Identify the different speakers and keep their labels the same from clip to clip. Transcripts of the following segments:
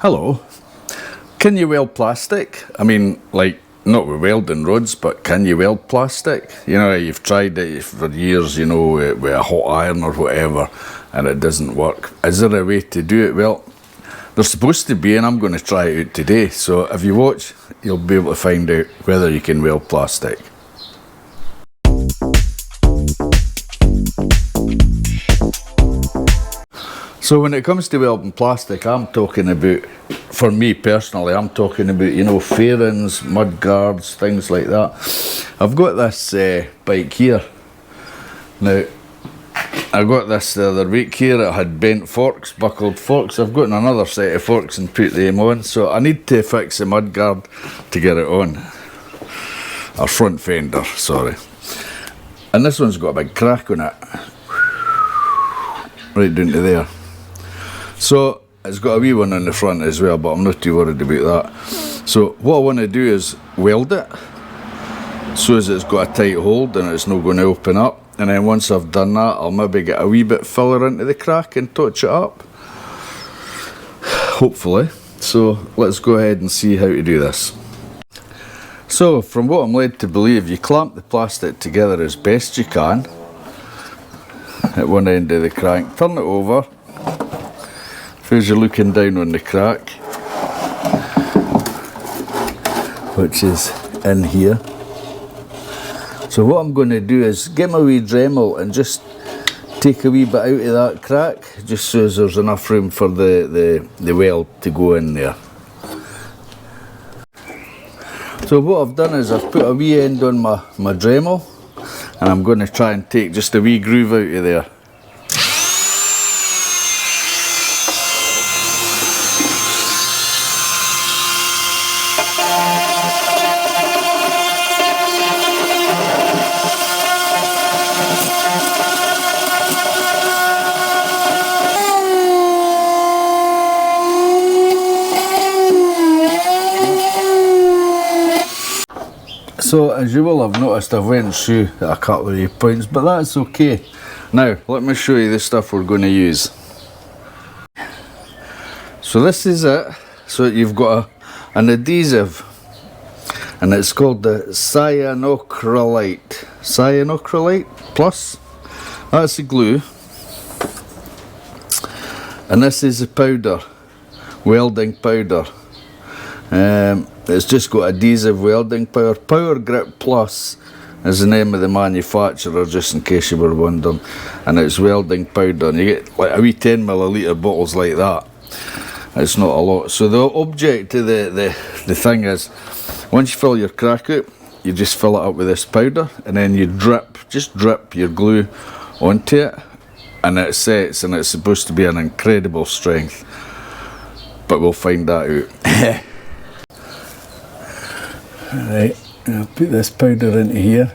Speaker 1: Hello. Can you weld plastic? I mean, like, not with welding rods, but can you weld plastic? You know, you've tried it for years, you know, with a hot iron or whatever, and it doesn't work. Is there a way to do it? Well, there's supposed to be, and I'm going to try it out today. So if you watch, you'll be able to find out whether you can weld plastic. So when it comes to welding plastic, I'm talking about, for me personally, I'm talking about, you know, fairings, mud guards, things like that. I've got this bike here. Now, I got this the other week here. It had bent forks, buckled forks. I've got another set of forks and put them on. So I need to fix the mud guard to get it on. Or front fender, sorry. And this one's got a big crack on it. Right down to there. So it's got a wee one on the front as well, but I'm not too worried about that. So what I want to do is weld it so as it's got a tight hold and it's not going to open up. And then once I've done that, I'll maybe get a wee bit filler into the crack and touch it up. Hopefully. So let's go ahead and see how to do this. So from what I'm led to believe, you clamp the plastic together as best you can at one end of the crank, turn it over. As you're looking down on the crack, which is in here. So what I'm going to do is get my wee Dremel and just take a wee bit out of that crack, just so as there's enough room for the weld to go in there. So what I've done is I've put a wee end on my Dremel, and I'm going to try and take just a wee groove out of there. So as you will have noticed, I've went through a couple of points, but that's okay. Now let me show you the stuff we're going to use. So this is it. So you've got an adhesive, and it's called the Cyanocrylate Plus. That's the glue, and this is the powder, welding powder. It's just got adhesive welding power. Power Grip Plus is the name of the manufacturer, just in case you were wondering. And it's welding powder, and you get like a wee 10 millilitre bottles like that. It's not a lot. So the object of the thing is, once you fill your crack out, you just fill it up with this powder, and then you just drip your glue onto it, and it sets, and it's supposed to be an incredible strength. But we'll find that out. Right, I'll put this powder into here.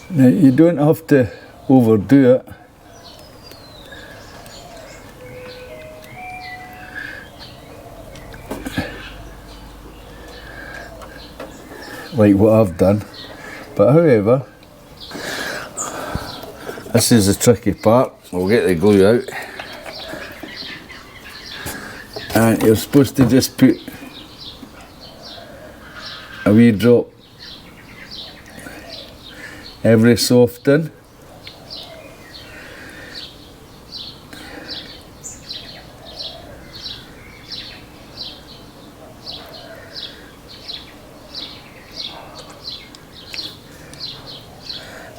Speaker 1: Now you don't have to overdo it. Like what I've done. But however, this is the tricky part. We'll get the glue out. And you're supposed to just put a wee drop every so often.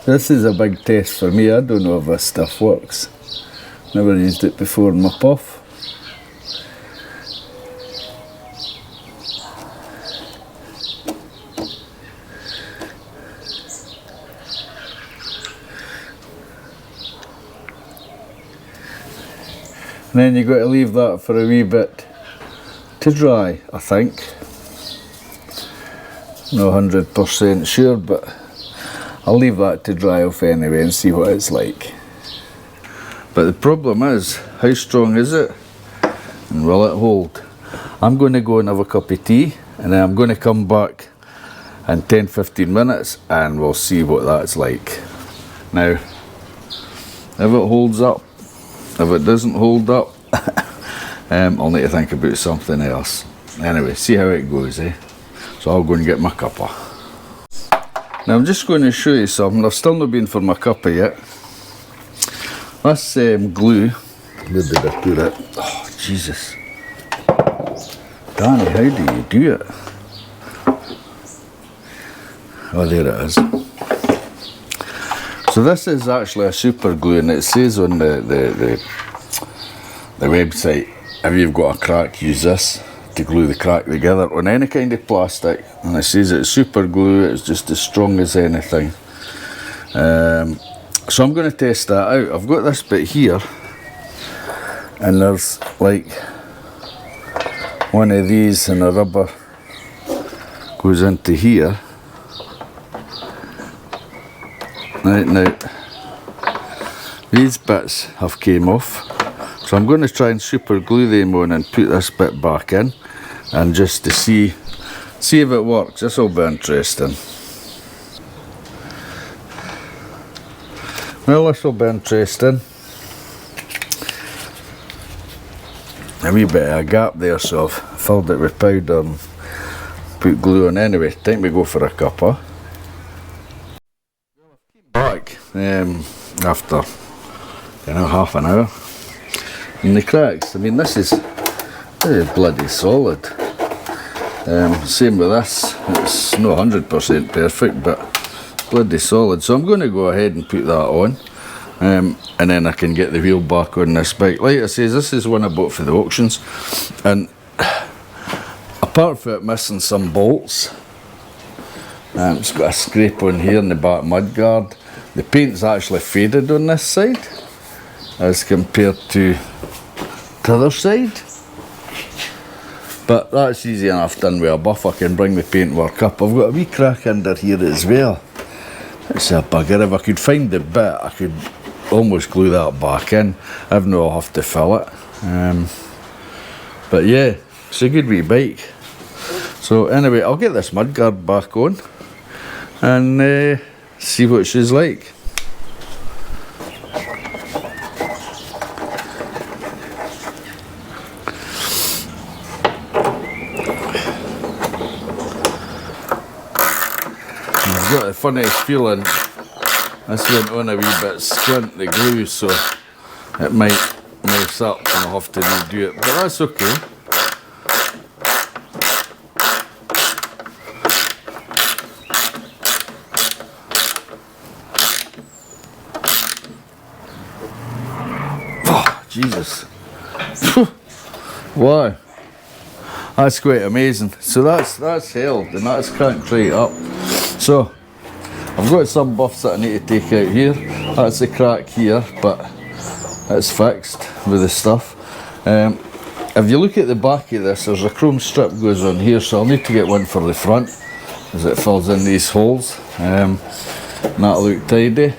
Speaker 1: This is a big test for me. I don't know if this stuff works. Never used it before in my puff. And then you've got to leave that for a wee bit to dry, I think. Not 100% sure, but I'll leave that to dry off anyway and see what it's like. But the problem is, how strong is it? And will it hold? I'm going to go and have a cup of tea, and then I'm going to come back in 10-15 minutes and we'll see what that's like. Now, if it holds up, if it doesn't hold up, I'll need to think about something else. Anyway, see how it goes, eh? So I'll go and get my cuppa. Now I'm just going to show you something. I've still not been for my cuppa yet. This glue, where did I put it? Oh, Jesus. Danny, how do you do it? Oh, there it is. So this is actually a super glue, and it says on the website, if you've got a crack, use this to glue the crack together on any kind of plastic. And it says it's super glue, it's just as strong as anything. So I'm going to test that out. I've got this bit here, and there's like one of these, and the rubber goes into here. Right, now these bits have came off, so I'm going to try and super glue them on and put this bit back in, and just to see if it works. This will be interesting. Well, this will be interesting. A wee bit of a gap there, so I've filled it with powder and put glue on. Anyway, time to go for a cuppa. Back after half an hour, and the cracks, I mean, this is bloody solid. Same with this, it's not 100% perfect, but bloody solid. So I'm going to go ahead and put that on, and then I can get the wheel back on this bike. Like I say, this is one I bought for the auctions, and apart from it missing some bolts, it's got a scrape on here in the back mudguard. The paint's actually faded on this side as compared to the other side, but that's easy enough done with a buff. I can bring the paintwork up. I've got a wee crack under here as well. It's a bugger. If I could find the bit, I could almost glue that back in. If not, I'll have to fill it. But yeah, it's a good wee bike. So anyway, I'll get this mudguard back on and see what she's like. I've got the funniest feeling this went on a wee bit squint, the glue, so it might mess up and I'll have to redo it, but that's okay. Jesus. Wow. That's quite amazing. So that's held and that's cranked right up. So I've got some buffs that I need to take out here. That's the crack here, but it's fixed with the stuff. If you look at the back of this, there's a chrome strip goes on here, so I'll need to get one for the front as it fills in these holes. And that'll look tidy.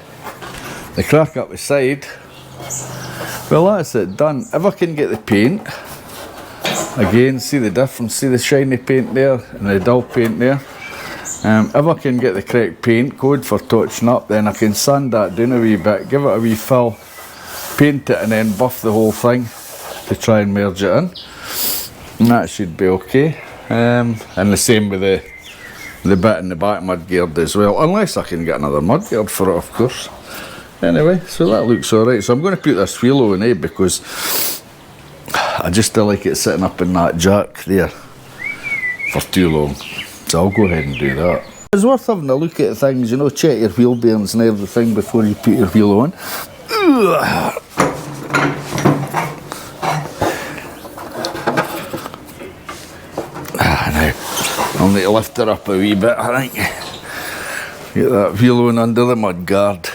Speaker 1: The crack up the side, well, that's it done. If I can get the paint, again, see the difference, see the shiny paint there and the dull paint there. If I can get the correct paint code for touching up, then I can sand that down a wee bit, give it a wee fill, paint it and then buff the whole thing to try and merge it in. And that should be okay. And the same with the bit in the back mudguard as well, unless I can get another mudguard for it, of course. Anyway, so that looks alright. So I'm going to put this wheel on, because I just don't like it sitting up in that jack there for too long. So I'll go ahead and do that. It's worth having a look at things, you know, check your wheel bearings and everything before you put your wheel on. Now, I'll need to lift her up a wee bit, I think. Get that wheel on under the mudguard.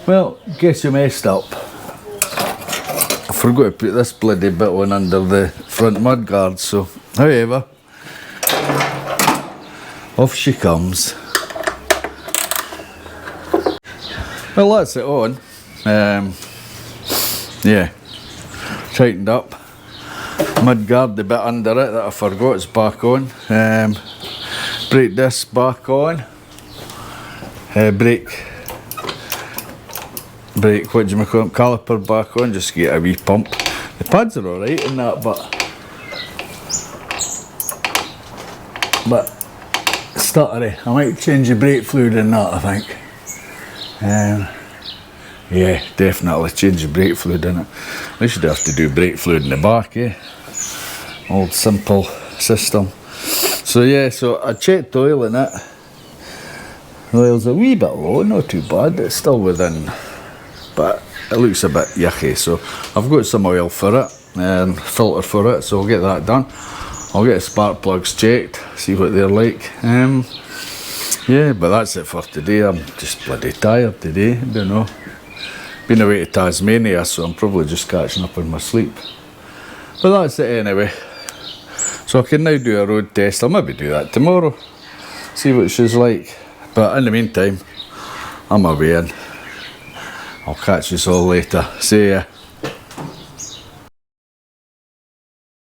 Speaker 1: Well, guess you messed up. I forgot to put this bloody bit on under the front mudguard, so however, off she comes. Well, that's it on. Yeah, tightened up. Mudguard, the bit under it that I forgot is back on. Brake disc back on. Brake, what do you call it? Caliper back on, just to get a wee pump. The pads are alright in that, but stuttery. I might change the brake fluid in that, I think. Yeah, definitely change the brake fluid in it. At least you'd have to do brake fluid in the back, eh? Old simple system. So yeah, so I checked the oil in it. The oil's a wee bit low, not too bad, it's still within, but it looks a bit yucky, so I've got some oil for it and filter for it, so I'll get that done. I'll get the spark plugs checked, see what they're like. Yeah, but that's it for today. I'm just bloody tired today, I don't know. Been away to Tasmania, so I'm probably just catching up on my sleep. But that's it anyway. So I can now do a road test. I'll maybe do that tomorrow, see what she's like. But in the meantime, I'm away in. I'll catch you all later. See ya.